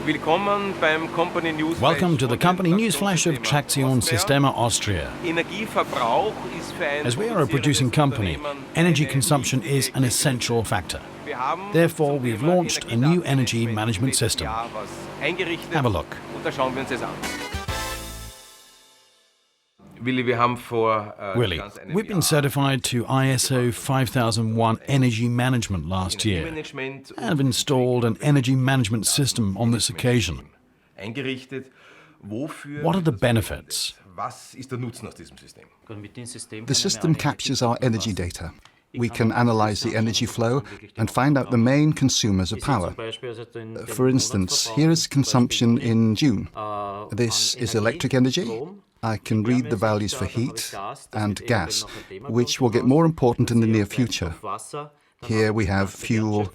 Welcome to the company newsflash of Traktionssysteme Austria. As we are a producing company, energy consumption is an essential factor. Therefore, we've launched a new energy management system. Have a look. Willi, we've been certified to ISO 5001 Energy Management last year and have installed an energy management system on this occasion. What are the benefits? The system captures our energy data. We can analyze the energy flow and find out the main consumers of power. For instance, here is consumption in June. This is electric energy. I can read the values for heat and gas, which will get more important in the near future. Here we have fuel,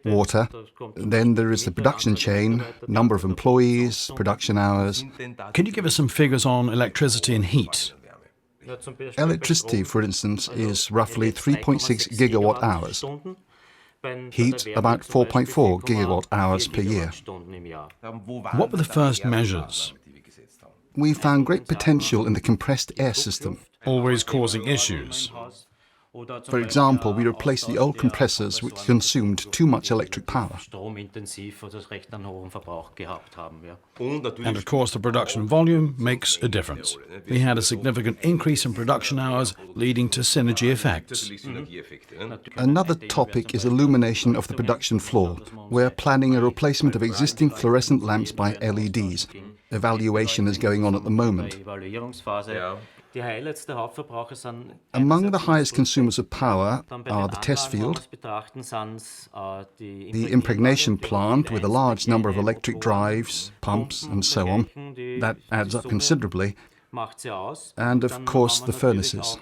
water, then there is the production chain, number of employees, production hours. Can you give us some figures on electricity and heat? Electricity, for instance, is roughly 3.6 gigawatt hours. Heat, about 4.4 gigawatt hours per year. What were the first measures? We found great potential in the compressed air system. Always causing issues. For example, we replaced the old compressors which consumed too much electric power. And of course the production volume makes a difference. We had a significant increase in production hours, leading to synergy effects. Another topic is illumination of the production floor. We're planning a replacement of existing fluorescent lamps by LEDs. Evaluation is going on at the moment. Among the highest consumers of power are the test field, the impregnation plant with a large number of electric drives, pumps and so on. That adds up considerably. And of course the furnaces.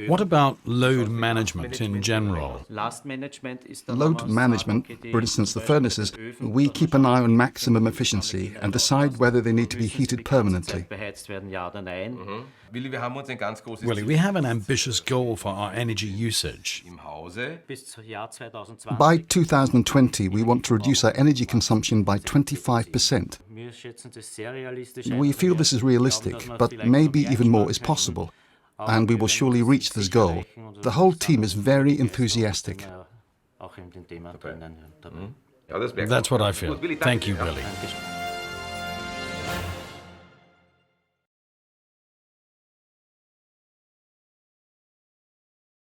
What about load management in general? Load management, for instance the furnaces, we keep an eye on maximum efficiency and decide whether they need to be heated permanently. Willi, we have an ambitious goal for our energy usage. By 2020, we want to reduce our energy consumption by 25%. We feel this is realistic, but maybe even more is possible. And we will surely reach this goal. The whole team is very enthusiastic. That's what I feel. Thank you, Willi.